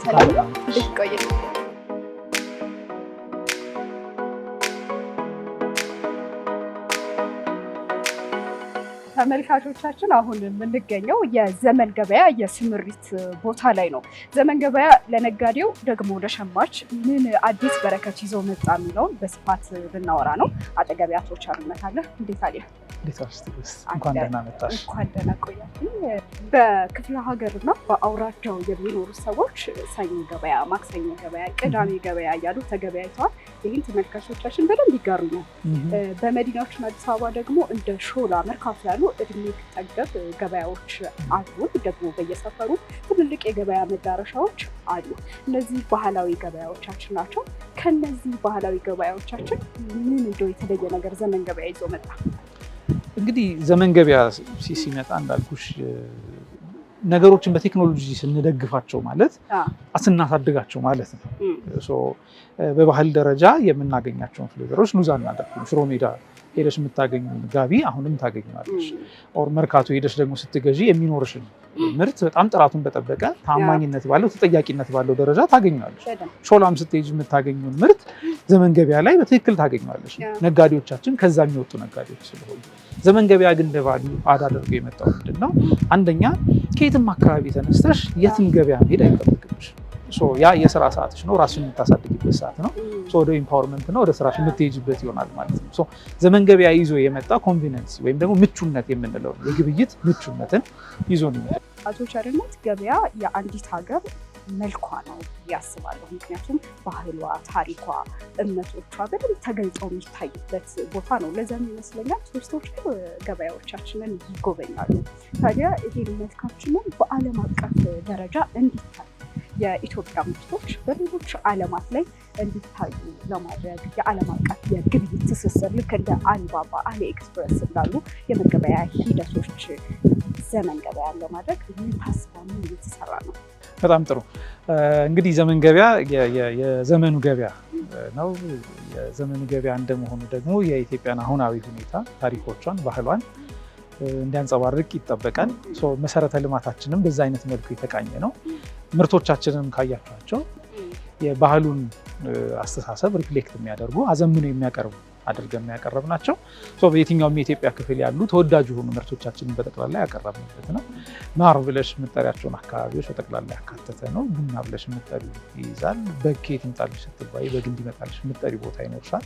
ሰላም እንዴት ተመልካቾቻችን አሁን የምንገኘው የዘመን ገበያ የስምሪት ቦታ ላይ ነው። ዘመን ገበያ ለነጋዴው ደግሞ ለሸማች ምን አዲስ በረከት ይዞ መጣ የሚለውን በስፋት ልናወራ ነው። አጠገቤ አቶ ቸርነት አለ። እንዴት አለ? እንኳን ደህና መጣሽ። እንኳን ደህና ቆያችሁ። በክፍለ ሀገርና በአውራጃው የሚኖሩ ሰዎች ሰኞ ገበያ፣ ማክሰኞ ገበያ፣ ቅዳሜ ገበያ እያሉ ተገበያይተዋል። ይህን ተመልካቾቻችን በደንብ ይጋሩኛል። በመዲናችን አዲስ አበባ ደግሞ እንደ ሾላ፣ መርካቶ ያሉ እድሜ ጠገብ ገበያዎች አሉ። ደግሞ በየሰፈሩ ትልልቅ የገበያ መዳረሻዎች አሉ። እነዚህ ባህላዊ ገበያዎቻችን ናቸው። ከነዚህ ባህላዊ ገበያዎቻችን ምን እንደው የተለየ ነገር ዘመን ገበያ ይዞ መጣ? እንግዲህ ዘመን ገበያ ሲመጣ እንዳልኩሽ ነገሮችን በቴክኖሎጂ ስንደግፋቸው ማለት ስናሳድጋቸው ማለት ነው። በባህል ደረጃ የምናገኛቸውን ፍሌቨሮች ሉዝ አናደርግም። ሽሮ ሜዳ ሄደሽ የምታገኙ ጋቢ አሁንም ታገኛለሽ። ኦር መርካቶ ሄደሽ ደግሞ ስትገዢ የሚኖርሽን ምርት በጣም ጥራቱን በጠበቀ ታማኝነት ባለው ተጠያቂነት ባለው ደረጃ ታገኛለሽ። ሾላም ስትሄጂ የምታገኙን ምርት ዘመን ገበያ ላይ በትክክል ታገኛለሽ። ነጋዴዎቻችን ከዛ የሚወጡ ነጋዴዎች ስለሆኑ ዘመን ገበያ ግን ለቫልዩ አድ አድርገው የመጣው ምንድን ነው? አንደኛ ከየትም አካባቢ ተነስተሽ የትም ገበያ መሄድ አይጠበቅብሽ። ያ የስራ ሰዓትሽ ነው፣ ራስሽን የምታሳድግበት ሰዓት ነው። ወደ ኢምፓወርመንት ነው፣ ወደ ስራሽ የምትሄጂበት ይሆናል ማለት ነው። ዘመን ገበያ ይዞ የመጣ ኮንቪነንስ ወይም ደግሞ ምቹነት የምንለው የግብይት ምቹነትን ይዞ ነው። አቶ ቸርነት፣ ገበያ የአንዲት ሀገር መልኳ ነው ያስባለሁ። ምክንያቱም ባህሏ፣ ታሪኳ፣ እምነቶቿ በደንብ ተገልጸው የሚታይበት ቦታ ነው። ለዛም ይመስለኛል ቱሪስቶች ገበያዎቻችንን ይጎበኛሉ። ታዲያ ይሄ መልካችንን በዓለም አቀፍ ደረጃ እንዲታይ የኢትዮጵያ ምርቶች በሌሎች ዓለማት ላይ እንዲታዩ ለማድረግ የዓለም አቀፍ የግብይት ትስስር ልክ እንደ አሊባባ፣ አሊ ኤክስፕረስ እንዳሉ የመገበያ ሂደቶች ዘመን ገበያ ለማድረግ ምን ታስባ ምን እየተሰራ ነው? በጣም ጥሩ። እንግዲህ ዘመን ገበያ የዘመኑ ገበያ ነው። የዘመኑ ገበያ እንደመሆኑ ደግሞ የኢትዮጵያን አሁናዊ ሁኔታ፣ ታሪኮቿን፣ ባህሏን እንዲያንጸባርቅ ይጠበቃል። መሰረተ ልማታችንም በዛ አይነት መልኩ የተቃኘ ነው። ምርቶቻችንም ካያቸዋቸው የባህሉን አስተሳሰብ ሪፍሌክት የሚያደርጉ አዘምነው የሚያቀርቡ አድርገን የሚያቀርብ ናቸው። በየትኛውም የኢትዮጵያ ክፍል ያሉ ተወዳጅ የሆኑ ምርቶቻችንን በጠቅላላ ያቀረብንበት ነው። ማር ብለሽ የምጠሪያቸውን አካባቢዎች በጠቅላላ ያካተተ ነው። ቡና ብለሽ የምጠሪ ይይዛል። በግ ከየት ይምጣልሽ ስትባይ በግ እንዲመጣልሽ የምጠሪ ቦታ ይኖርሻል።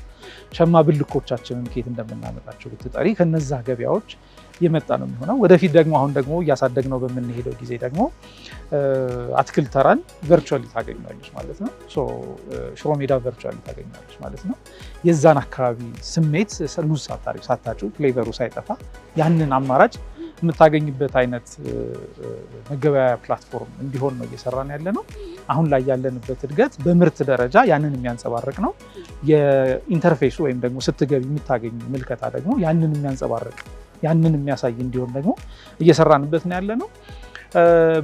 ሸማ ብልኮቻችንን ከየት እንደምናመጣቸው ብትጠሪ ከነዛ ገበያዎች የመጣ ነው የሚሆነው። ወደፊት ደግሞ አሁን ደግሞ እያሳደግነው በምንሄደው ጊዜ ደግሞ አትክልት ተራን ቨርቹዋሊ ታገኛለች ማለት ነው። ሽሮ ሜዳ ቨርቹዋሊ ታገኛለች ማለት ነው። የዛን አካባቢ ስሜት ሉዝ ሳታጭው ፍሌቨሩ ሳይጠፋ ያንን አማራጭ የምታገኝበት አይነት መገበያያ ፕላትፎርም እንዲሆን ነው እየሰራን ያለ ነው። አሁን ላይ ያለንበት እድገት በምርት ደረጃ ያንን የሚያንጸባርቅ ነው። የኢንተርፌሱ ወይም ደግሞ ስትገቢ የምታገኝ ምልከታ ደግሞ ያንን የሚያንጸባርቅ ያንን የሚያሳይ እንዲሆን ደግሞ እየሰራንበት ነው ያለ ነው።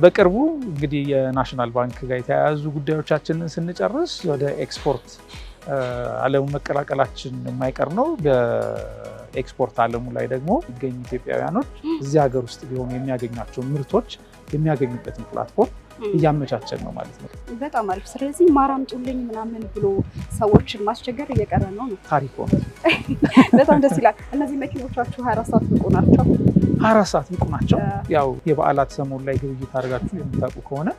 በቅርቡ እንግዲህ የናሽናል ባንክ ጋር የተያያዙ ጉዳዮቻችንን ስንጨርስ ወደ ኤክስፖርት ዓለሙ መቀላቀላችን የማይቀር ነው። በኤክስፖርት ዓለሙ ላይ ደግሞ የሚገኙ ኢትዮጵያውያኖች እዚህ ሀገር ውስጥ ቢሆኑ የሚያገኟቸውን ምርቶች የሚያገኙበትን ፕላትፎርም እያመቻቸን ነው ማለት ነው። በጣም አሪፍ። ስለዚህ ማር አምጡልኝ ምናምን ብሎ ሰዎችን ማስቸገር እየቀረ ነው። ታሪክ ሆነ። በጣም ደስ ይላል። እነዚህ መኪኖቻችሁ 24 ሰዓት ብቁ ናቸው? 24 ሰዓት ብቁ ናቸው። ያው የበዓላት ሰሞን ላይ ግብይት አድርጋችሁ የምታውቁ ከሆነ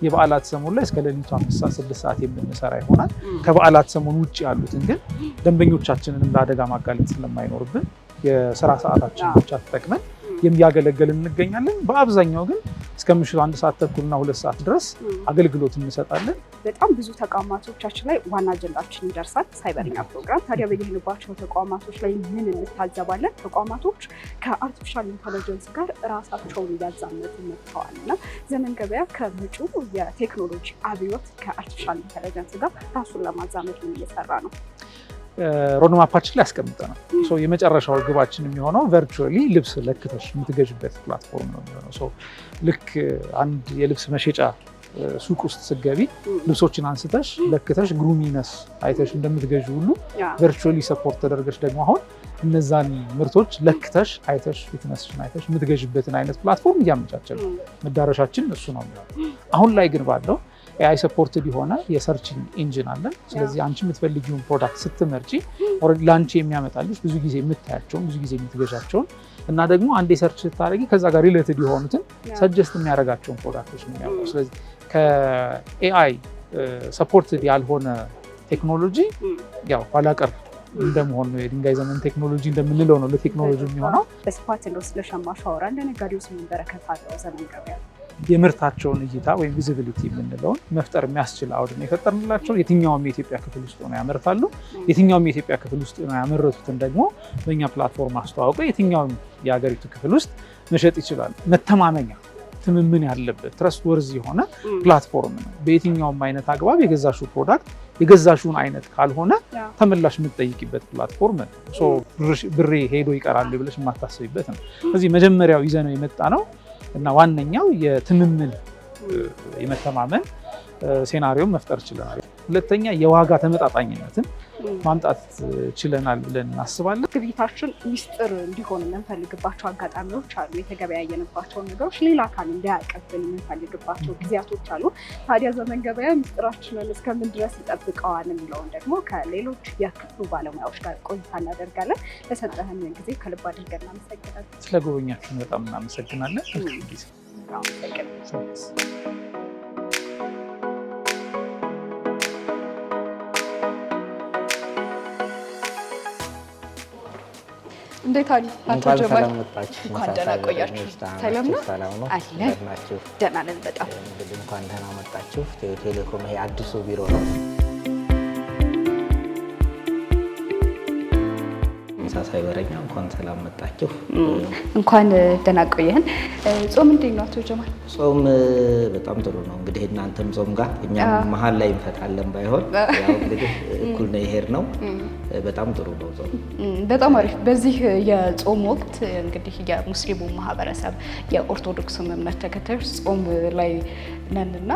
የበዓላት ሰሞን ላይ እስከ ሌሊቱ 5 ሰዓት 6 ሰዓት የምንሰራ ይሆናል። ከበዓላት ሰሞን ውጭ ያሉትን ግን ደንበኞቻችንንም ለአደጋ ማጋለጥ ስለማይኖርብን የስራ ሰዓታችን ብቻ ተጠቅመን የሚያገለግልን እንገኛለን። በአብዛኛው ግን እስከ ምሽቱ 1 ሰዓት ተኩልና 2 ሰዓት ድረስ አገልግሎት እንሰጣለን። በጣም ብዙ ተቋማቶቻችን ላይ ዋና አጀንዳችን ይደርሳል ሳይበርኛ ፕሮግራም። ታዲያ በየሄድንባቸው ተቋማቶች ላይ ምን እንታዘባለን? ተቋማቶች ከአርቲፊሻል ኢንተለጀንስ ጋር ራሳቸውን እያዛመዱ መጥተዋል እና ዘመን ገበያ ከመጪው የቴክኖሎጂ አብዮት ከአርቲፊሻል ኢንተለጀንስ ጋር ራሱን ለማዛመድ ምን እየሰራ ነው? ሮድማፓችን ላይ ያስቀምጠናል። የመጨረሻው ግባችን የሚሆነው ቨርቹዋሊ ልብስ ለክተሽ የምትገዥበት ፕላትፎርም ነው የሚሆነው። ልክ አንድ የልብስ መሸጫ ሱቅ ውስጥ ስትገቢ ልብሶችን አንስተሽ ለክተሽ ግሩሚነስ አይተሽ እንደምትገዢ ሁሉ ቨርቹዋሊ ሰፖርት ተደርገሽ ደግሞ አሁን እነዛን ምርቶች ለክተሽ አይተሽ ፊትነስሽን አይተሽ የምትገዥበትን አይነት ፕላትፎርም እያመቻቸን ነው። መዳረሻችን እሱ ነው የሚሆነው። አሁን ላይ ግን ባለው ኤአይ ሰፖርትድ የሆነ የሰርች ኢንጂን አለን። ስለዚህ አንቺ የምትፈልጊውን ፕሮዳክት ስትመርጪ ኦልሬዲ ላንቺ የሚያመጣልሽ ብዙ ጊዜ የምታያቸውን ብዙ ጊዜ የምትገዣቸውን እና ደግሞ አንዴ ሰርች ስታደርጊ ከዛ ጋር ሪሌትድ የሆኑትን ሰጀስት የሚያደርጋቸውን ፕሮዳክቶች ነው የሚያመጣው። ስለዚህ ከኤአይ ሰፖርትድ ያልሆነ ቴክኖሎጂ ያው ኋላ ቀር እንደመሆን ነው። የድንጋይ ዘመን ቴክኖሎጂ እንደምንለው ነው ለቴክኖሎጂ የሚሆነው። በስፋት እንደው ስለ ሸማች አወራ ለነጋዴው ምን በረከት አለው ዘመን ገበያ? የምርታቸውን እይታ ወይም ቪዚቢሊቲ የምንለውን መፍጠር የሚያስችል አውድን የፈጠርንላቸው የትኛውም የኢትዮጵያ ክፍል ውስጥ ሆነው ያመርታሉ። የትኛውም የኢትዮጵያ ክፍል ውስጥ ሆነው ያመረቱትን ደግሞ በእኛ ፕላትፎርም አስተዋውቀው የትኛውም የሀገሪቱ ክፍል ውስጥ መሸጥ ይችላሉ። መተማመኛ ትምምን ያለበት ትረስት ወርዝ የሆነ ፕላትፎርም ነው። በየትኛውም አይነት አግባብ የገዛሽው ፕሮዳክት የገዛሽውን አይነት ካልሆነ ተመላሽ የምትጠይቂበት ፕላትፎርም ነው። ብሬ ሄዶ ይቀራል ብለሽ የማታስቢበት ነው። ስለዚህ መጀመሪያው ይዘነው የመጣ ነው እና ዋነኛው የትምምን የመተማመን ሴናሪዮም መፍጠር ችለናል። ሁለተኛ የዋጋ ተመጣጣኝነትን ማምጣት ችለናል ብለን እናስባለን። ግብይታችን ሚስጥር እንዲሆን የምንፈልግባቸው አጋጣሚዎች አሉ። የተገበያየንባቸው ነገሮች ሌላ አካል እንዲያውቅብን የምንፈልግባቸው ጊዜያቶች አሉ። ታዲያ ዘመን ገበያ ሚስጥራችንን እስከምን ድረስ ይጠብቀዋል የሚለውን ደግሞ ከሌሎች የክፍሉ ባለሙያዎች ጋር ቆይታ እናደርጋለን። ለሰጠህን ጊዜ ከልብ አድርገን እናመሰግናለን። ስለጎበኛችሁን በጣም እናመሰግናለን። እንዴት አሉ? አቶ ጀማል እንኳን ደህና ቆያችሁ። ሰላም ነው? አለ ደህና ነን በጣም እንኳን ደህና መጣችሁ። ኢትዮ ቴሌኮም ይሄ አዲሱ ቢሮ ነው። ሳሳይ በረኛ እንኳን ሰላም መጣችሁ። እንኳን ደህና ቆየን። ጾም እንዴት ነው አቶ ጀማል? ጾም በጣም ጥሩ ነው። እንግዲህ እናንተም ጾም ጋር እኛም መሀል ላይ እንፈታለን ባይሆን ያው እንግዲህ እኩል ነው ይሄድ ነው። በጣም ጥሩ ነው ጾም። በጣም አሪፍ። በዚህ የጾም ወቅት እንግዲህ የሙስሊሙ ማህበረሰብ የኦርቶዶክስ እምነት ተከታዮች ጾም ላይ ነንና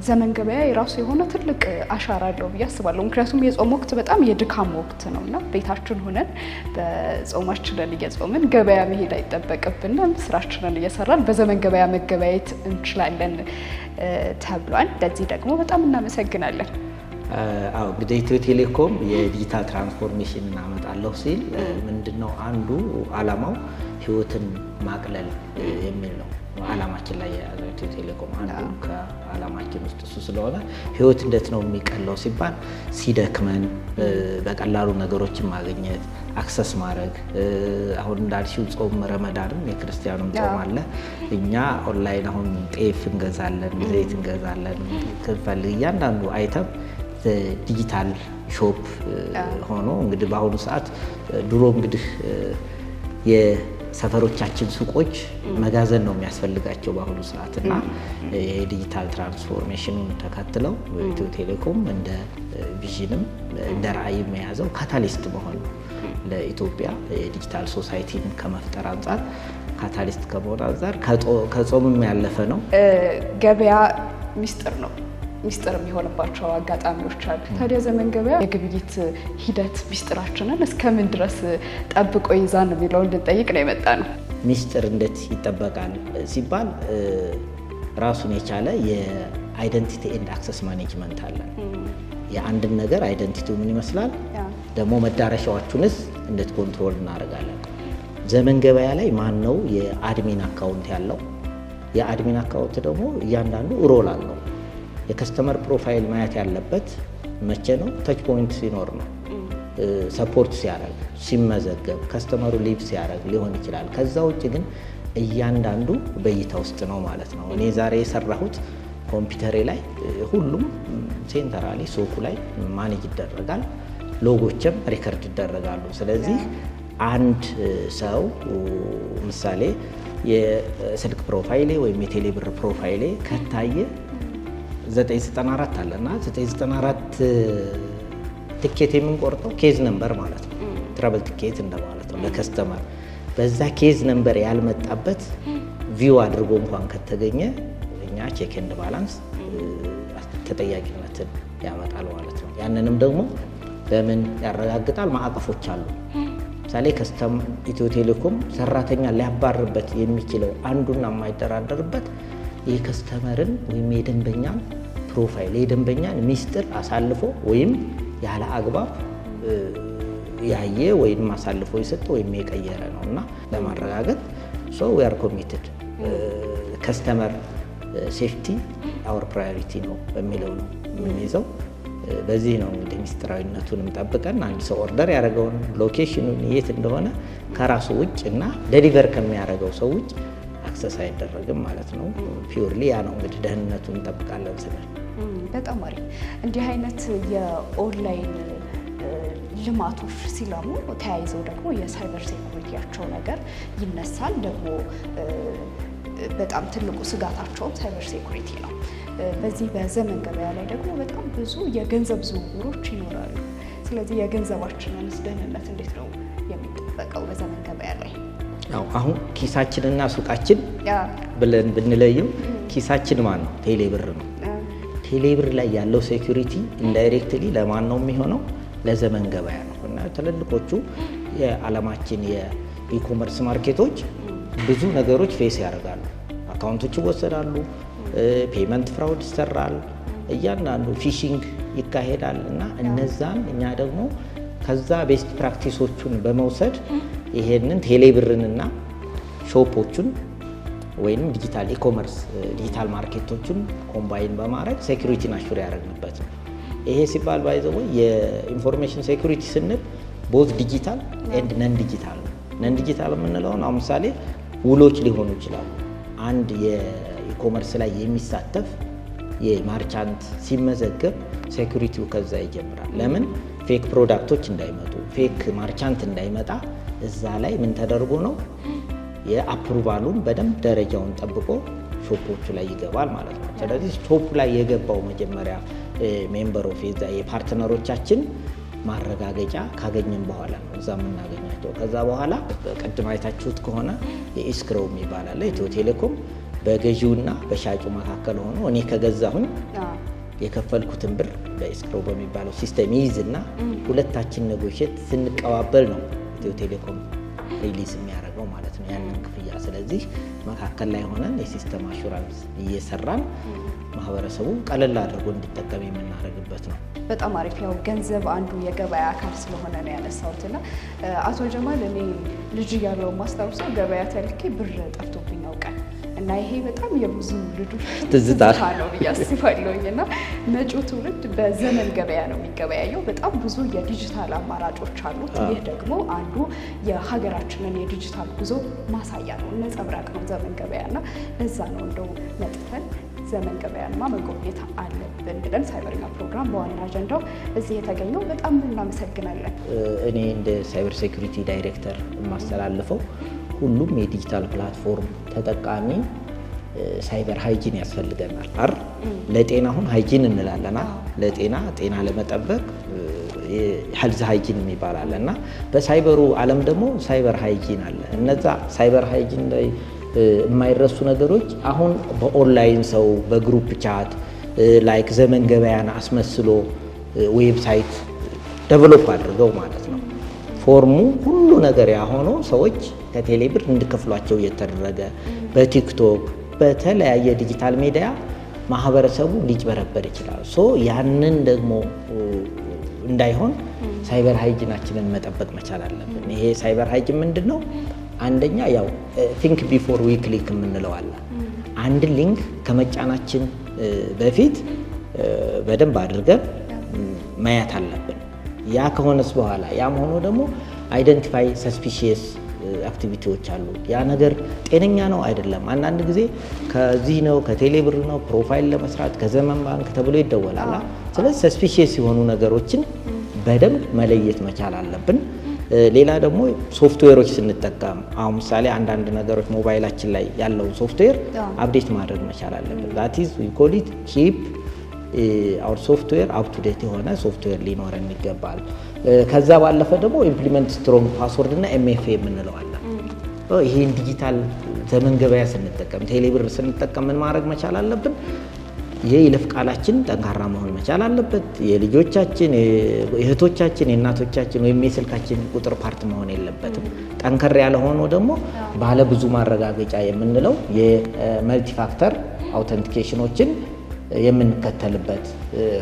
ዘመን ገበያ የራሱ የሆነ ትልቅ አሻራ አለው ብዬ አስባለሁ። ምክንያቱም የጾም ወቅት በጣም የድካም ወቅት ነውና ቤታችን ሆነን በጾማችንን እየጾምን ገበያ መሄድ አይጠበቅብንም። ስራችንን እየሰራን በዘመን ገበያ መገበያየት እንችላለን ተብሏል። ለዚህ ደግሞ በጣም እናመሰግናለን። አዎ እንግዲህ ኢትዮ ቴሌኮም የዲጂታል ትራንስፎርሜሽን እናመጣለሁ ሲል ምንድነው አንዱ አላማው ህይወትን ማቅለል የሚል ነው። አላማችን ላይ የያዘው ኢትዮ ቴሌኮም አንዱ ከአላማችን ውስጥ እሱ ስለሆነ ህይወት እንዴት ነው የሚቀለው ሲባል ሲደክመን በቀላሉ ነገሮችን ማግኘት አክሰስ ማድረግ። አሁን እንዳልሽው ጾም ረመዳንም የክርስቲያኑም ጾም አለ። እኛ ኦንላይን አሁን ጤፍ እንገዛለን፣ ዘይት እንገዛለን። ክፈልግ እያንዳንዱ አይተም ዲጂታል ሾፕ ሆኖ እንግዲህ በአሁኑ ሰዓት ድሮ እንግዲህ የሰፈሮቻችን ሱቆች መጋዘን ነው የሚያስፈልጋቸው በአሁኑ ሰዓት እና የዲጂታል ትራንስፎርሜሽኑን ተከትለው ኢትዮ ቴሌኮም እንደ ቪዥንም እንደ ራዕይም የያዘው ካታሊስት መሆን ነው። ለኢትዮጵያ የዲጂታል ሶሳይቲን ከመፍጠር አንጻር ካታሊስት ከመሆን አንጻር ከጾምም ያለፈ ነው። ገበያ ሚስጥር ነው። ሚስጥር የሚሆንባቸው አጋጣሚዎች አሉ። ታዲያ ዘመን ገበያ የግብይት ሂደት ሚስጥራችንን እስከምን ድረስ ጠብቆ ይዛን የሚለውን ልንጠይቅ ነው የመጣ ነው። ሚስጥር እንዴት ይጠበቃል ሲባል ራሱን የቻለ የአይደንቲቲ ኤንድ አክሰስ ማኔጅመንት አለ። የአንድን ነገር አይደንቲቲው ምን ይመስላል፣ ደግሞ መዳረሻዎቹንስ እንዴት ኮንትሮል እናደርጋለን። ዘመን ገበያ ላይ ማን ነው የአድሚን አካውንት ያለው? የአድሚን አካውንት ደግሞ እያንዳንዱ ሮል አለው። የከስተመር ፕሮፋይል ማየት ያለበት መቼ ነው? ተች ፖይንት ሲኖር ነው። ሰፖርት ሲያደርግ፣ ሲመዘገብ፣ ከስተመሩ ሊቭ ሲያደርግ ሊሆን ይችላል። ከዛ ውጭ ግን እያንዳንዱ በእይታ ውስጥ ነው ማለት ነው። እኔ ዛሬ የሰራሁት ኮምፒውተሬ ላይ ሁሉም ሴንተራሊ ሶኩ ላይ ማኔጅ ይደረጋል። ሎጎችም ሪከርድ ይደረጋሉ። ስለዚህ አንድ ሰው ምሳሌ የስልክ ፕሮፋይሌ ወይም የቴሌብር ፕሮፋይሌ ከታየ 994 አለና 994 ትኬት የምንቆርጠው ኬዝ ነምበር ማለት ነው። ትራቨል ትኬት እንደማለት ነው ለከስተመር። በዛ ኬዝ ነምበር ያልመጣበት ቪው አድርጎ እንኳን ከተገኘ እኛ ቼክ ኤንድ ባላንስ ተጠያቂነትን ያመጣል ማለት ነው። ያንንም ደግሞ በምን ያረጋግጣል? ማዕቀፎች አሉ። ምሳሌ ኢትዮ ቴሌኮም ሰራተኛ ሊያባርበት የሚችለው አንዱና የማይደራደርበት የከስተመርን ወይም የደንበኛን ፕሮፋይል የደንበኛን ሚስጥር አሳልፎ ወይም ያለ አግባብ ያየ ወይም አሳልፎ የሰጠ ወይም የቀየረ ነው እና ለማረጋገጥ ዊ አር ኮሚትድ ከስተመር ሴፍቲ አወር ፕራዮሪቲ ነው በሚለው ነው የምንይዘው። በዚህ ነው እንግዲህ ሚስጥራዊነቱንም ጠብቀን አንድ ሰው ኦርደር ያደረገውን ሎኬሽኑን የት እንደሆነ ከራሱ ውጭ እና ዴሊቨር ከሚያደርገው ሰው ውጭ አክሰስ አይደረግም ማለት ነው። ፒውርሊ ያ ነው እንግዲህ ደህንነቱን እንጠብቃለን ስንል። በጣም አሪፍ። እንዲህ አይነት የኦንላይን ልማቶች ሲለሙ ተያይዘው ደግሞ የሳይበር ሴኩሪቲያቸው ነገር ይነሳል። ደግሞ በጣም ትልቁ ስጋታቸውም ሳይበር ሴኩሪቲ ነው። በዚህ በዘመን ገበያ ላይ ደግሞ በጣም ብዙ የገንዘብ ዝውውሮች ይኖራሉ። ስለዚህ የገንዘባችንንስ ደህንነት እንዴት ነው የሚጠበቀው በዘመን ገበያ ላይ? ያው አሁን ኪሳችንና ሱቃችን ብለን ብንለየው ኪሳችን ማን ነው? ቴሌብር ነው። ቴሌብር ላይ ያለው ሴኩሪቲ ኢንዳይሬክትሊ ለማን ነው የሚሆነው? ለዘመን ገበያ ነው። እና ትልልቆቹ የዓለማችን የኢኮመርስ ማርኬቶች ብዙ ነገሮች ፌስ ያደርጋሉ። አካውንቶች ይወሰዳሉ፣ ፔመንት ፍራውድ ይሰራል፣ እያንዳንዱ ፊሽንግ ይካሄዳል። እና እነዛን እኛ ደግሞ ከዛ ቤስት ፕራክቲሶቹን በመውሰድ ይሄንን ቴሌብርንና ሾፖቹን ወይም ዲጂታል ኢኮመርስ ዲጂታል ማርኬቶቹን ኮምባይን በማድረግ ሴኩሪቲን አሹር ያደረግንበት ነው። ይሄ ሲባል ባይዘው የኢንፎርሜሽን ሴኩሪቲ ስንል ቦዝ ዲጂታል ኤንድ ነን ዲጂታል ነው። ነን ዲጂታል የምንለውን አሁን ምሳሌ ውሎች ሊሆኑ ይችላሉ። አንድ የኢኮመርስ ላይ የሚሳተፍ የማርቻንት ሲመዘገብ ሴኩሪቲው ከዛ ይጀምራል። ለምን ፌክ ፕሮዳክቶች እንዳይመጡ፣ ፌክ ማርቻንት እንዳይመጣ እዛ ላይ ምን ተደርጎ ነው የአፕሩቫሉን በደንብ ደረጃውን ጠብቆ ሾፖቹ ላይ ይገባል ማለት ነው። ስለዚህ ሾፕ ላይ የገባው መጀመሪያ ሜምበር ኦፍ የፓርትነሮቻችን ማረጋገጫ ካገኘን በኋላ ነው እዛ የምናገኛቸው። ከዛ በኋላ ቅድም አይታችሁት ከሆነ የኢስክሮው ይባላል። ኢትዮ ቴሌኮም በገዢውና በሻጩ መካከል ሆኖ እኔ ከገዛሁኝ የከፈልኩትን ብር በኢስክሮው በሚባለው ሲስተም ይይዝና ሁለታችን ኔጎሼት ስንቀባበል ነው ኢትዮ ቴሌኮም ሪሊዝ የሚያደርገው ማለት ነው ያንን ክፍያ። ስለዚህ መካከል ላይ ሆነን የሲስተም አሹራንስ እየሰራን ማህበረሰቡ ቀለል አድርጎ እንዲጠቀም የምናደርግበት ነው። በጣም አሪፍ። ያው ገንዘብ አንዱ የገበያ አካል ስለሆነ ነው ያነሳሁትና አቶ ጀማል እኔ ልጅ እያለሁ ማስታውሰው ገበያ ተልኬ ብር ጠፍቶብኝ ያውቃል እና ይሄ በጣም የብዙ ልጆች ትዝታ ነው ብዬ አስባለሁኝ። እና መጪው ትውልድ በዘመን ገበያ ነው የሚገበያየው። በጣም ብዙ የዲጂታል አማራጮች አሉት። ይህ ደግሞ አንዱ የሀገራችንን የዲጂታል ጉዞ ማሳያ ነው፣ ነጸብራቅ ነው ዘመን ገበያ እና ለዛ ነው እንደው መጥተን ዘመን ገበያንማ መጎብኘት አለብን ብለን ሳይበርኛ ፕሮግራም በዋና አጀንዳው እዚህ የተገኘው። በጣም እናመሰግናለን። እኔ እንደ ሳይበር ሴኩሪቲ ዳይሬክተር የማስተላልፈው ሁሉም የዲጂታል ፕላትፎርም ተጠቃሚ ሳይበር ሃይጂን ያስፈልገናል አይደል? ለጤና አሁን ሃይጂን እንላለና ጤና ለመጠበቅ ሄልዝ ሃይጂን የሚባል እና በሳይበሩ ዓለም ደግሞ ሳይበር ሃይጂን አለ። እነዛ ሳይበር ሃይጂን ላይ የማይረሱ ነገሮች አሁን በኦንላይን ሰው በግሩፕ ቻት ላይክ ዘመን ገበያን አስመስሎ ዌብሳይት ዴቨሎፕ አድርገው ማለት ነው ፎርሙ ሁሉ ነገር ያሆኖ ሰዎች ከቴሌብር እንዲከፍሏቸው እየተደረገ በቲክቶክ በተለያየ ዲጂታል ሚዲያ ማህበረሰቡ ሊጭበረበር ይችላል። ያንን ደግሞ እንዳይሆን ሳይበር ሃይጂናችንን መጠበቅ መቻል አለብን። ይሄ ሳይበር ሃይጂን ምንድን ነው? አንደኛ ያው ቲንክ ቢፎር ዊ ክሊክ የምንለው አለ። አንድ ሊንክ ከመጫናችን በፊት በደንብ አድርገን ማየት አለብን። ያ ከሆነስ በኋላ ያም ሆኖ ደግሞ አይደንቲፋይ ሰስፒሺየስ አክቲቪቲዎች አሉ። ያ ነገር ጤነኛ ነው አይደለም። አንዳንድ ጊዜ ከዚህ ነው ከቴሌብር ነው ፕሮፋይል ለመስራት ከዘመን ባንክ ተብሎ ይደወላል። ስለዚህ ሰስፒሺየስ የሆኑ ነገሮችን በደንብ መለየት መቻል አለብን። ሌላ ደግሞ ሶፍትዌሮች ስንጠቀም አሁን ምሳሌ አንዳንድ ነገሮች ሞባይላችን ላይ ያለውን ሶፍትዌር አፕዴት ማድረግ መቻል አለብን። that is we call it keep our software up to date የሆነ ሶፍትዌር ሊኖረን ይገባል። ከዛ ባለፈ ደግሞ ኢምፕሊመንት ስትሮንግ ፓስወርድ እና ኤምኤፍኤ የምንለው አለ። ይሄን ዲጂታል ዘመን ገበያ ስንጠቀም ቴሌብር ስንጠቀም ምን ማድረግ መቻል አለብን? የይለፍ ቃላችን ጠንካራ መሆን መቻል አለበት። የልጆቻችን፣ የእህቶቻችን፣ የእናቶቻችን ወይም የስልካችን ቁጥር ፓርት መሆን የለበትም። ጠንከር ያለ ሆኖ ደግሞ ባለ ብዙ ማረጋገጫ የምንለው የመልቲ ፋክተር አውተንቲኬሽኖችን የምንከተልበት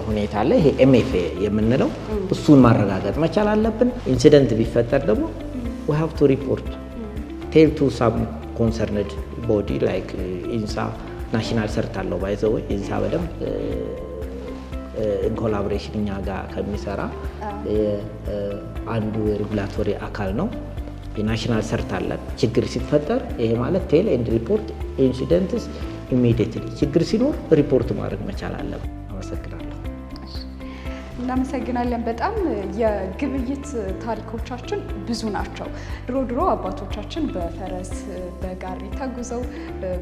ሁኔታ አለ። ይሄ ኤምኤፍኤ የምንለው እሱን ማረጋገጥ መቻል አለብን። ኢንሲደንት ቢፈጠር ደግሞ we have to report tell to some concerned body like ኢንሳ ናሽናል ሰርት አለው ባይ ዘ ወይ ኢንሳ በደንብ ኮላቦሬሽን እኛ ጋር ከሚሰራ አንዱ የሬጉላቶሪ አካል ነው። የናሽናል ሰርት አለ። ችግር ሲፈጠር ይሄ ማለት ቴል ኤንድ ሪፖርት ኢንሲደንትስ ኢሚዲየትሊ ችግር ሲኖር ሪፖርት ማድረግ መቻል አለብን። አመሰግናለሁ። እናመሰግናለን በጣም። የግብይት ታሪኮቻችን ብዙ ናቸው። ድሮ አባቶቻችን በፈረስ በጋሪ ተጉዘው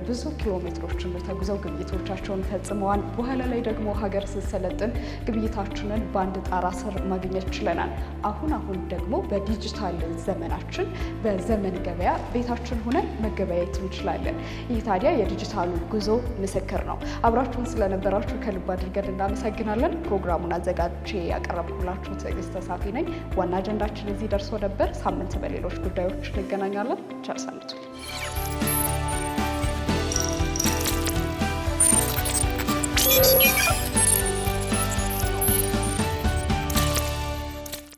ብዙ ኪሎ ሜትሮችን ተጉዘው ግብይቶቻቸውን ፈጽመዋል። በኋላ ላይ ደግሞ ሀገር ስትሰለጥን ግብይታችንን በአንድ ጣራ ስር ማግኘት ችለናል። አሁን ደግሞ በዲጂታል ዘመናችን በዘመን ገበያ ቤታችን ሆነን መገበያየት እንችላለን። ይህ ታዲያ የዲጂታሉ ጉዞ ምስክር ነው። አብራችሁን ስለነበራችሁ ከልብ አድርገን እናመሰግናለን። ፕሮግራሙን አዘጋጅ ያቀረብኩላችሁ ትዕግስት ተሳፊ ነኝ። ዋና አጀንዳችን እዚህ ደርሶ ነበር። ሳምንት በሌሎች ጉዳዮች እንገናኛለን። ቸር ሰንብቱ።